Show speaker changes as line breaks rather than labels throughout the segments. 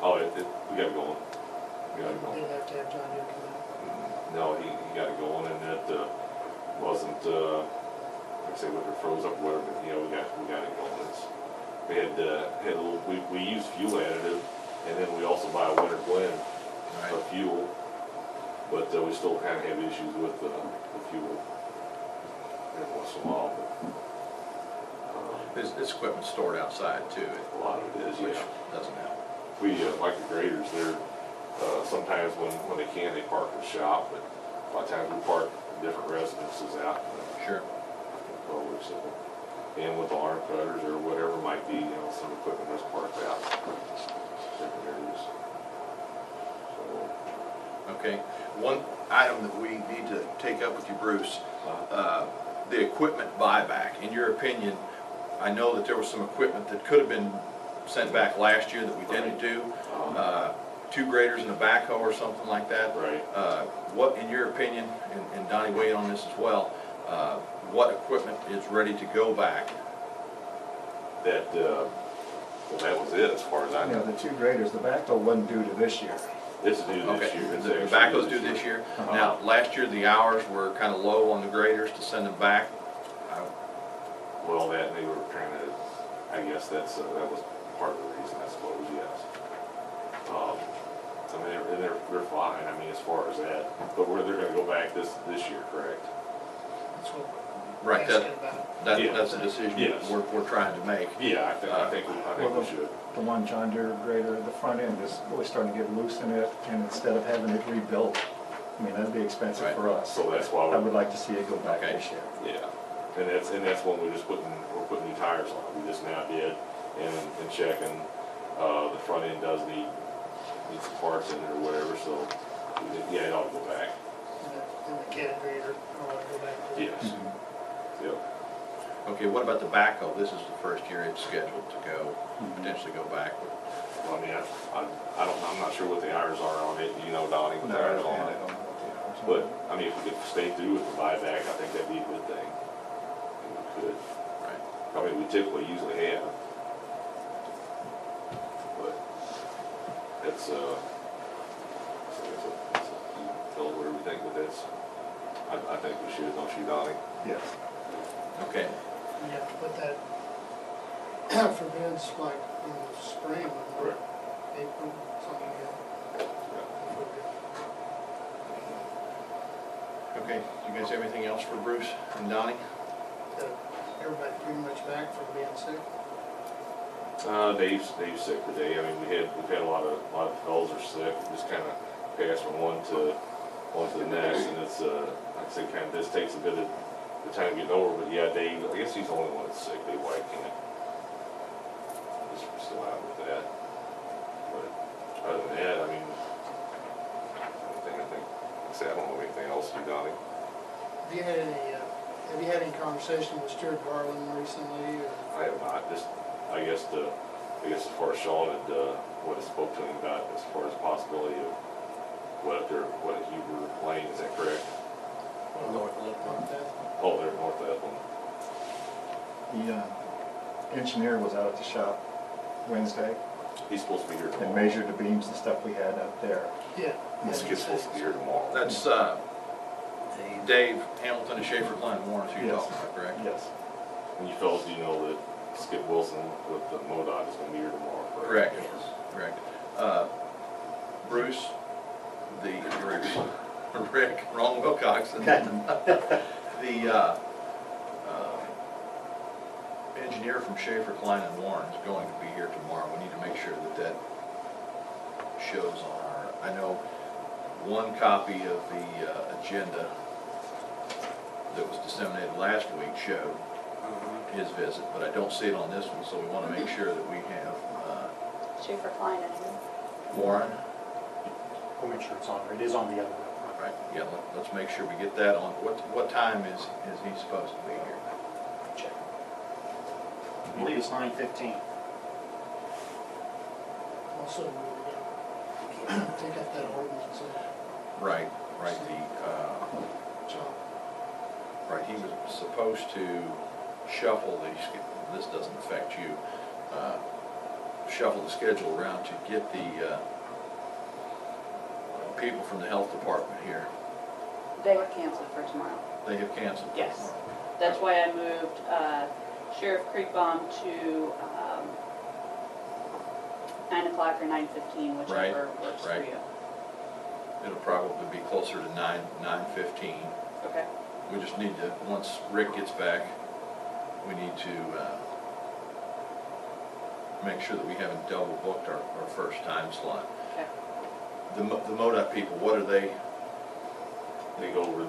Oh, we got it going. We got it going.
Didn't have to have John Deere come out.
No, he got it going, and it wasn't, like I say, whether it froze up or whatever, but, you know, we got it going. We had a little, we used fuel additive, and then we also buy a winter blend of fuel, but we still kind of have issues with the fuel every once in a while. But,
This equipment's stored outside too.
a lot of it is,
Which
yeah.
doesn't help.
We, like the graders, they're, sometimes when they can, they park in the shop, but a lot of times we park different residences out.
Sure.
Colbert, so, and with the arm cutters or whatever it might be, you know, some equipment is parked out. Different areas. So,
Okay. One item that we need to take up with you, Bruce, the equipment buyback. In your opinion, I know that there was some equipment that could have been sent back last year that we didn't do. 2 graders and a backhoe or something like that.
Right.
What, in your opinion, and Donnie weighed on this as well, what equipment is ready to go back?
That, well, that was it as far as I
Yeah,
know.
the 2 graders, the backhoe wasn't due to this year.
This is due this
Okay,
year. It's
the
actually
backhoe's due this year. Now, last year, the hours were kind of low on the graders to send them back.
Well, that, they were trying to, I guess that was part of the reason, I suppose, yes. I mean, they're fine, I mean, as far as that, but they're gonna go back this year, correct?
That's what
Right,
we're asking about.
that's a decision
Yes.
we're trying to make.
Yeah, I think we should.
The one John Deere grader, the front end is really starting to get loose in it, and instead of having it rebuilt, I mean, that'd be expensive
Right.
for us.
So that's why
I would like to see it go back
Okay.
this year.
Yeah, and that's when we're putting new tires on. We just now did, and checking, the front end does need some parts in it or whatever, so, yeah, it ought to go back.
And the cat grader, I want to go back to.
Yes. Yep.
Okay, what about the backhoe? This is the first year it's scheduled to go, potentially go back.
Well, I mean, I'm not sure what the hours are on it, you know, Donnie, what the hours are on it. But, I mean, if we could stay through with the buyback, I think that'd be a good thing. We could.
Right.
I mean, we typically usually have. But that's, so you tell us whatever we think, but that's, I think we should, don't you, Donnie?
Yes.
Okay,
You have to put that for bids like in the spring,
Correct.
April, something like that.
okay. You guys have anything else for Bruce and Donnie?
Everybody pretty much back from being sick.
Dave's sick today. I mean, we've had a lot of fellows are sick. It just kind of passed from one to the next, and it's like I say, kind of this takes a bit of the time getting over. But yeah, Dave, I guess he's the only one that's sick. Dave White can't. Just still out with that. But other than that, I mean, I think like I say, I don't know anything else to do, Donnie.
Have you had any conversation with Stuart Garland recently? Or?
I have not. Just I guess as far as Sean and what I spoke to him about as far as the possibility of what at Huber Lane, is that correct?
North Bethel.
Oh, they're north of Ethelyn.
The engineer was out at the shop Wednesday
He's supposed to be here tomorrow.
and measured the beams and stuff we had up there.
Yeah.
He's supposed to be here tomorrow.
That's Dave Hamilton and Schaefer Klein Warren, who you're
Yes.
talking about, correct?
Yes.
And you fellas do know that Skip Wilson with the MoDOT is going to be here tomorrow,
Correct, correct. Bruce, Rick, Ron Wilcoxon, the engineer from Schaefer, Klein and Warren is going to be here tomorrow. We need to make sure that shows on our, I know one copy of the agenda that was disseminated last week showed his visit, but I don't see it on this one, so we want to make sure that we have
Schaefer Klein and
Warren.
We'll make sure it's on there. It is on the other one.
Right, yeah, let's make sure we get that on. What time is he supposed to be here?
Check. I believe it's 9:15.
Also, we were gonna take up that ordinance.
Right,
Job.
right, he was supposed to shuffle these, this doesn't affect you, shuffle the schedule around to get the people from the health department here.
They were canceled for tomorrow.
They have canceled. for
Yes.
tomorrow.
That's why I moved Sheriff Creekbaum to 9 o'clock or 9:15, whichever works for
right.
you.
It'll probably be closer to 9:15.
Okay.
We just need to, once Rick gets back, we need to make sure that we haven't double booked our first time slot.
Okay.
The MoDOT people, what are they?
They go over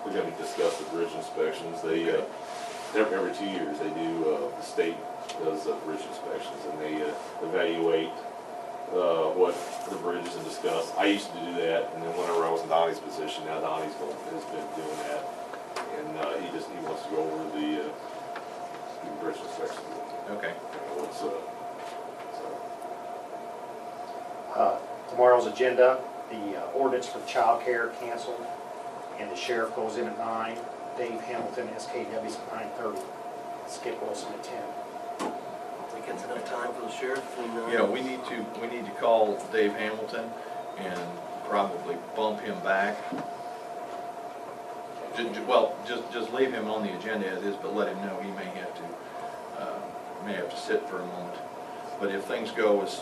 we're gonna discuss the bridge inspections. They, every 2 years, they do, the state does bridge inspections, and they evaluate what the bridges and discuss. I used to do that, and then whenever I was in Donnie's position, now Donnie's has been doing that. And he wants to go over the bridge inspections.
Okay.
What's, so.
Tomorrow's agenda, the ordinance for childcare canceled, and the sheriff goes in at 9, Dave Hamilton, SKW's at 9:30, Skip Wilson at 10.
I think it's enough time for the sheriff and,
Yeah, we need to call Dave Hamilton and probably bump him back. Well, just leave him on the agenda as is, but let him know he may have to sit for a moment. But if things go as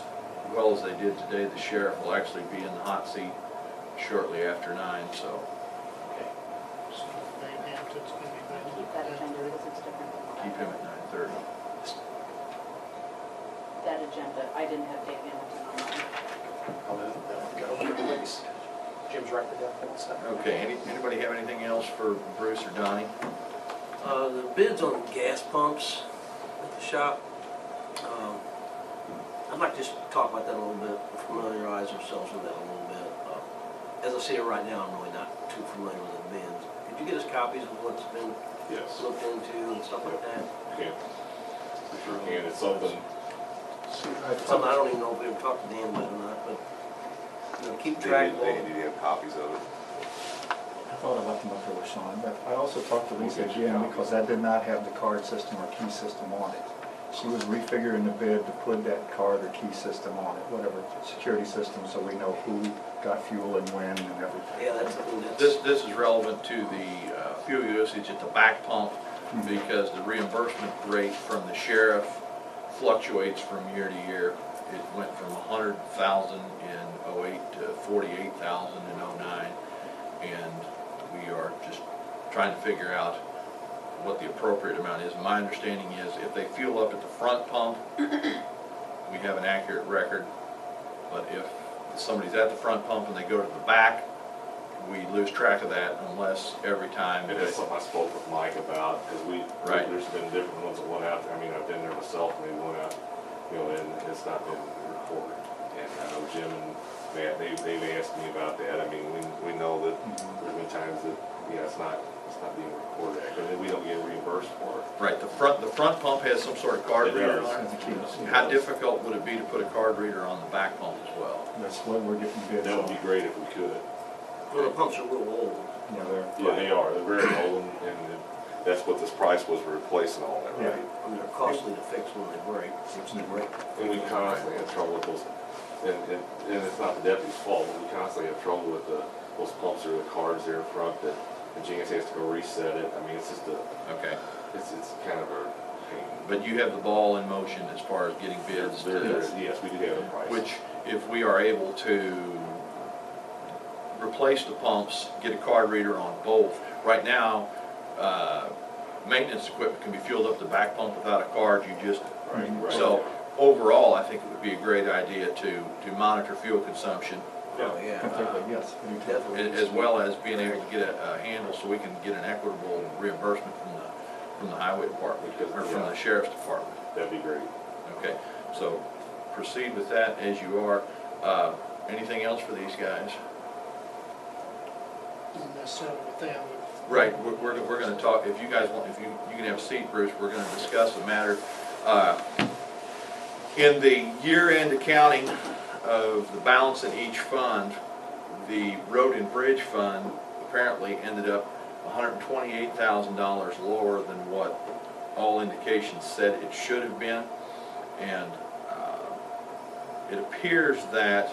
well as they did today, the sheriff will actually be in the hot seat shortly after 9, so.
Okay.
So Dave Hampton's gonna be back
Keep that agenda because it's different.
Keep him at 9:30.
That agenda, I didn't have Dave Hamilton on mine.
Oh, then go over to the list. Jim's right there, that stuff.
Okay, anybody have anything else for Bruce or Donnie?
the bids on gas pumps at the shop, I'd like to just talk about that a little bit, familiarize ourselves with that a little bit. As I see it right now, I'm really not too familiar with the bids. Could you get us copies of what's been
Yes.
looked into and stuff like that?
Okay. For sure can. It's something,
Something I don't even know if we ever talked to Dan about or not, but, you know, keep track of all.
they need to have copies of it.
I thought I left them up there with Sean, but I also talked to Lisa again because that did not have the card system or key system on it. She was refiguring the bid to put that card or key system on it, whatever security system, so we know who got fuel and when and everything.
Yeah, that's something that's.
This is relevant to the fuel usage at the back pump because the reimbursement rate from the sheriff fluctuates from year to year. It went from 100,000 in '08 to 48,000 in '09, and we are just trying to figure out what the appropriate amount is. My understanding is if they fuel up at the front pump, we have an accurate record, but if somebody's at the front pump and they go to the back, we lose track of that unless every time.
And that's something I spoke with Mike about, because
Right.
there's been different ones that went out, I mean, I've been there myself, and they went out, you know, and it's not been recorded. And I know Jim and Matt, they've asked me about that. I mean, we know that there's been times that, yeah, it's not being recorded, and then we don't get reimbursed for it.
Right, the front pump has some sort of card
It
reader
does.
on
That's the
it.
key.
How difficult would it be to put a card reader on the back pump as well?
That's what we're getting bids
That
on.
would be great if we could.
Well, the pumps are a little old.
Yeah, they're.
Yeah, they are, they're very old, and that's what this price was for replacing all that, right?
And they're costly to fix when they break, which they break.
And we constantly have trouble with those, and it's not the deputy's fault, but we constantly have trouble with those pumps or the cards there in front that Janice has to go reset it. I mean, it's just
Okay,
it's kind of a pain.
but you have the ball in motion as far as getting bids to
Yes, we do have a price.
which, if we are able to replace the pumps, get a card reader on both. Right now, maintenance equipment can be fueled up the back pump without a card, you just,
Right.
so overall, I think it would be a great idea to monitor fuel consumption,
Oh, yeah.
Completely, yes. we do.
Definitely.
as well as being able to get a handle so we can get an equitable reimbursement from the highway department, or from the sheriff's department.
That'd be great.
Okay, so proceed with that as you are. Anything else for these guys?
Not necessarily with them,
Right, we're gonna talk, if you guys want, if you can have a seat, Bruce, we're gonna discuss the matter. In the year-end accounting of the balance in each fund, the road and bridge fund apparently ended up $128,000 lower than what all indications said it should have been. And it appears that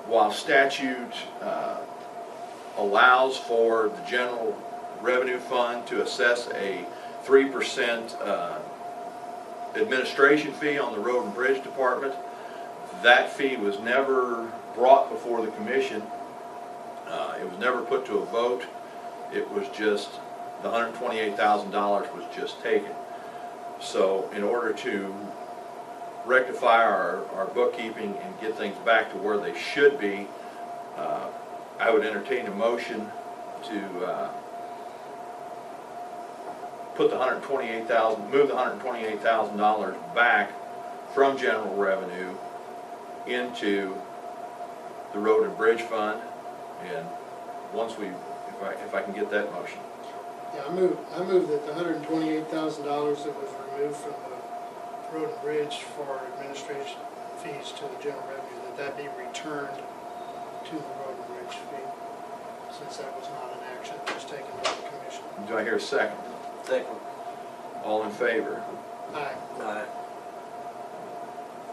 while statute allows for the general revenue fund to assess a 3% administration fee on the road and bridge department, that fee was never brought before the commission. It was never put to a vote. It was just, the $128,000 was just taken. So in order to rectify our bookkeeping and get things back to where they should be, I would entertain a motion to put the move the $128,000 back from general revenue into the road and bridge fund. And once we, if I can get that motion.
Yeah, I move that the $128,000 that was removed from the road and bridge for administration fees to the general revenue, that be returned to the road and bridge fee, since that was not an action that was taken by the commission.
Do I hear a second?
Second.
All in favor?
Aye.
Aye.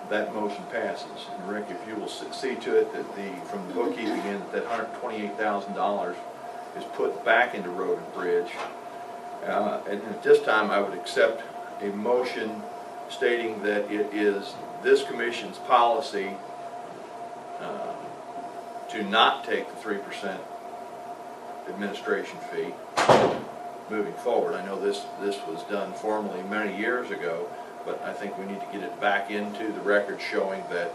That motion passes. And Rick, if you will see to it that from the bookkeeping end, that $128,000 is put back into road and bridge. And at this time, I would accept a motion stating that it is this commission's policy to not take the 3% administration fee moving forward. I know this was done formally many years ago, but I think we need to get it back into the record showing that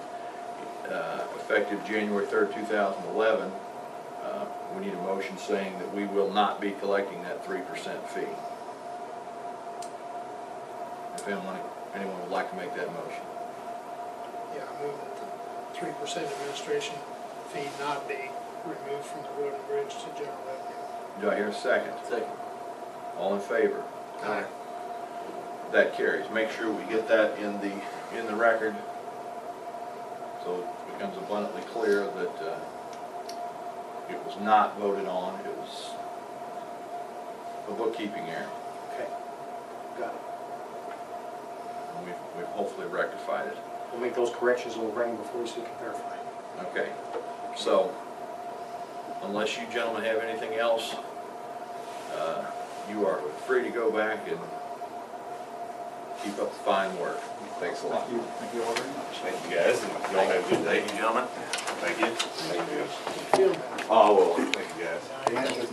effective January 3rd, 2011, we need a motion saying that we will not be collecting that 3% fee. If anyone would like to make that motion.
Yeah, I move that the 3% administration fee not be removed from the road and bridge to general revenue.
Do I hear a second?
Second.
All in favor?
Aye.
That carries. Make sure we get that in the record so it becomes abundantly clear that it was not voted on. It was a bookkeeping error.
Okay, got it.
And we've hopefully rectified it.
We'll make those corrections and we'll bring them before you so you can verify.
Okay. So, unless you gentlemen have anything else, you are free to go back and keep up the fine work.
Thanks a lot.
Thank you all very much.
Thank you guys, and y'all have a good day.
Thank you, gentlemen.
Thank you. Thank you.
Feel better.
Oh, well, thank you guys.